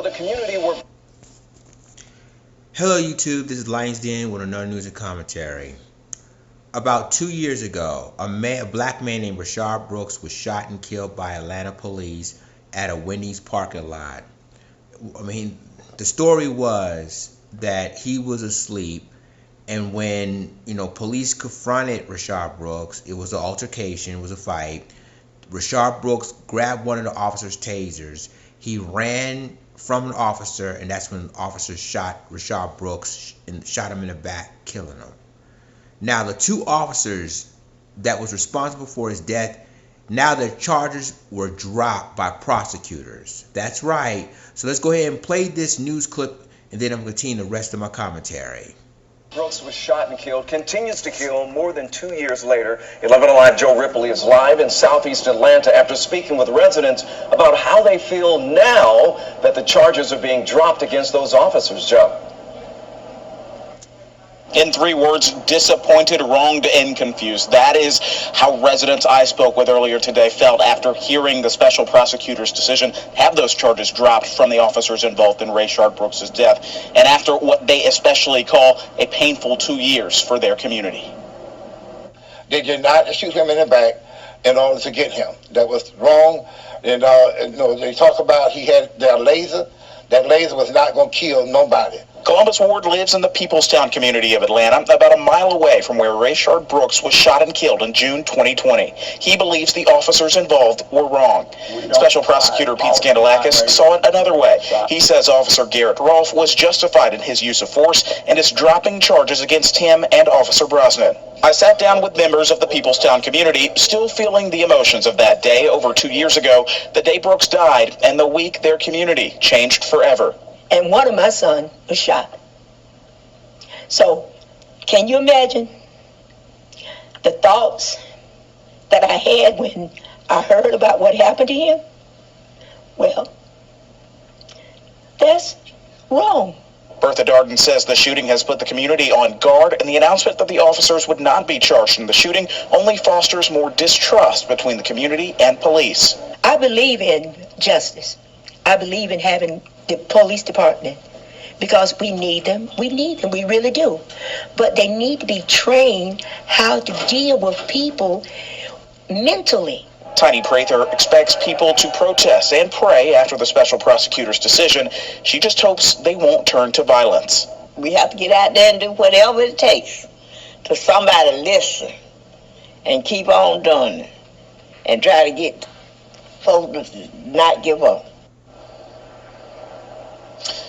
The community were... Hello YouTube, this is Lions Den with another news and commentary. About 2 years ago, a black man named Rayshard Brooks was shot and killed by Atlanta police at a Wendy's parking lot. The story was that he was asleep, and when police confronted Rayshard Brooks, it was an altercation, it was a fight. Rayshard Brooks grabbed one of the officer's tasers. He ran from an officer, and that's when the officer shot Rayshard Brooks and shot him in the back, killing him. Now, the two officers that was responsible for his death, now their charges were dropped by prosecutors. That's right. So let's go ahead and play this news clip, and then I'm going to continue the rest of my commentary. Brooks was shot and killed, continues to kill more than 2 years later. 11 Alive Joe Ripley is live in southeast Atlanta after speaking with residents about how they feel now that the charges are being dropped against those officers, Joe. In 3 words, disappointed, wronged, and confused. That is how residents I spoke with earlier today felt after hearing the special prosecutor's decision have those charges dropped from the officers involved in Rayshard Brooks' death, and after what they especially call a painful 2 years for their community. They did not shoot him in the back in order to get him. That was wrong. And they talk about he had their laser. That laser was not going to kill nobody. Columbus Ward lives in the Peoplestown community of Atlanta, about a mile away from where Rayshard Brooks was shot and killed in June 2020. He believes the officers involved were wrong. Special Prosecutor Pete Scandalakis saw it another way. He says Officer Garrett Rolfe was justified in his use of force and is dropping charges against him and Officer Brosnan. I sat down with members of the Peoplestown community, still feeling the emotions of that day over 2 years ago, the day Brooks died, and the week their community changed forever. And one of my sons was shot. So, can you imagine the thoughts that I had when I heard about what happened to him? Well, that's wrong. Bertha Darden says the shooting has put the community on guard, and the announcement that the officers would not be charged in the shooting only fosters more distrust between the community and police. I believe in justice. I believe in having the police department because we need them. We really do. But they need to be trained how to deal with people mentally. Tiny Prather expects people to protest and pray after the special prosecutor's decision. She just hopes they won't turn to violence. We have to get out there and do whatever it takes to somebody listen and keep on doing it and try to get folks to not give up.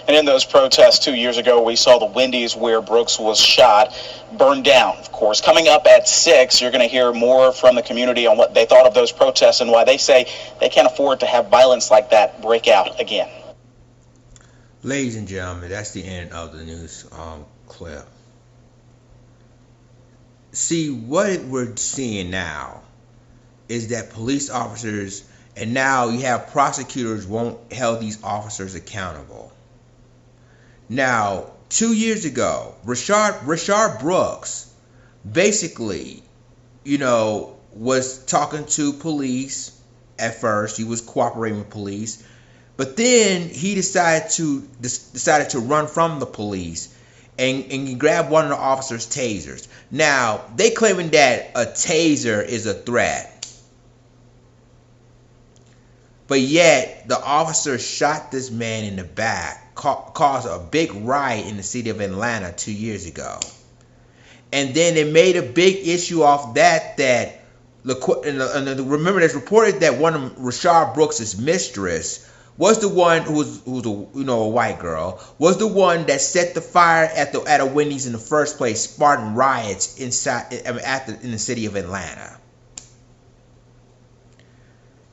And in those protests 2 years ago, we saw the Wendy's where Brooks was shot burned down, of course. Coming up at 6, you're going to hear more from the community on what they thought of those protests and why they say they can't afford to have violence like that break out again. Ladies and gentlemen, that's the end of the news clip. See, what we're seeing now is that police officers, and now you have prosecutors won't hold these officers accountable. Now, 2 years ago, Rayshard Brooks basically, was talking to police at first. He was cooperating with police, but then he decided to run from the police and he grabbed one of the officers' tasers. Now, they claiming that a taser is a threat. But yet, the officer shot this man in the back, caused a big riot in the city of Atlanta 2 years ago. And then they made a big issue off that remember, there's reported that one of Rayshard Brooks' mistress was the one who's a white girl, was the one that set the fire at a Wendy's in the first place, sparking riots in the city of Atlanta.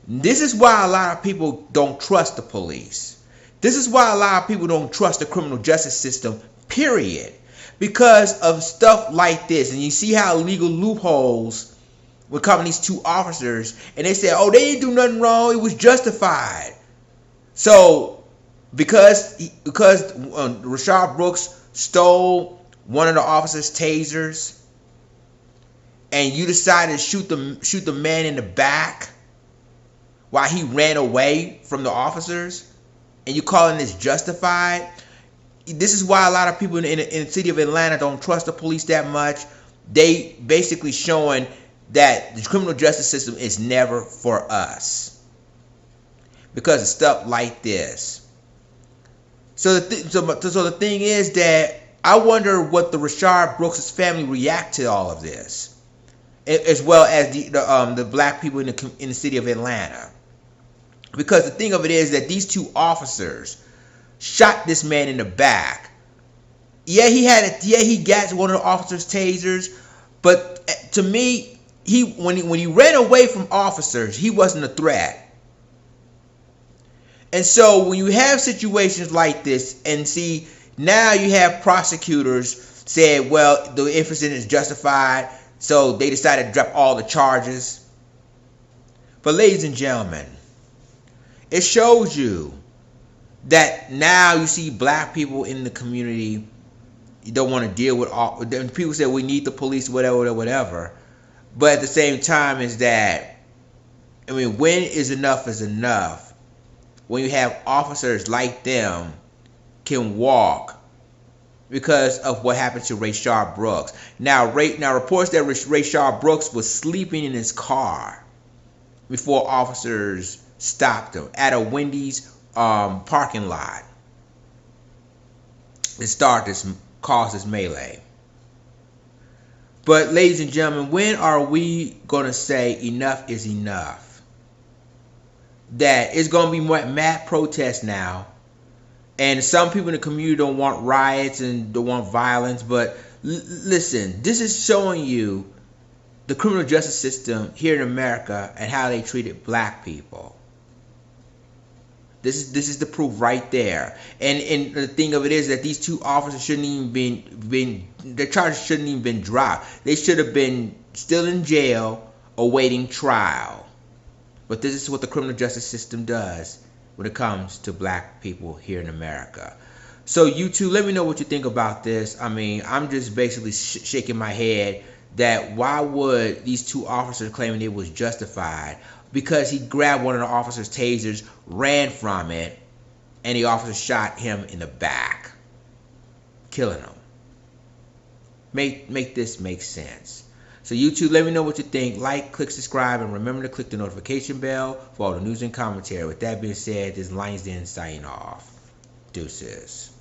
This is why a lot of people don't trust the police. This is why a lot of people don't trust the criminal justice system, period. Because of stuff like this. And you see how legal loopholes will come in these two officers. And they say, oh, they didn't do nothing wrong. It was justified. So, because Rayshard Brooks stole one of the officers' tasers, and you decided to shoot the man in the back while he ran away from the officers, and you calling this justified? This is why a lot of people in the city of Atlanta don't trust the police that much. They basically showing that the criminal justice system is never for us because of stuff like this. So the thing is that I wonder what the Rayshard Brooks' family react to all of this, as well as the black people in the city of Atlanta. Because the thing of it is that these two officers shot this man in the back. Yeah, he got one of the officers' tasers, but to me, when he ran away from officers, he wasn't a threat. And so when you have situations like this, and see now you have prosecutors said, well, the incident is justified, so they decided to drop all the charges. But ladies and gentlemen, it shows you that now you see black people in the community, you don't want to deal with all. People say we need the police, whatever. But at the same time, is that, I mean, when is enough enough? When you have officers like them can walk because of what happened to Rayshard Brooks. Now reports that Rayshard Brooks was sleeping in his car before officers stopped him at a Wendy's parking lot. It caused this melee. But ladies and gentlemen, when are we going to say enough is enough? That it's going to be mad protests now. And some people in the community don't want riots and don't want violence. But listen, this is showing you the criminal justice system here in America and how they treated black people. This is the proof right there. And the thing of it is that these two officers shouldn't even their charges shouldn't even been dropped. They should have been still in jail awaiting trial. But this is what the criminal justice system does when it comes to black people here in America. So you two, let me know what you think about this. I mean, I'm just basically shaking my head that why would these two officers claiming it was justified? Because he grabbed one of the officer's tasers, ran from it, and the officer shot him in the back, killing him. Make this make sense. So you two, let me know what you think. Like, click, subscribe, and remember to click the notification bell for all the news and commentary. With that being said, this is Lions Den signing off. Deuces.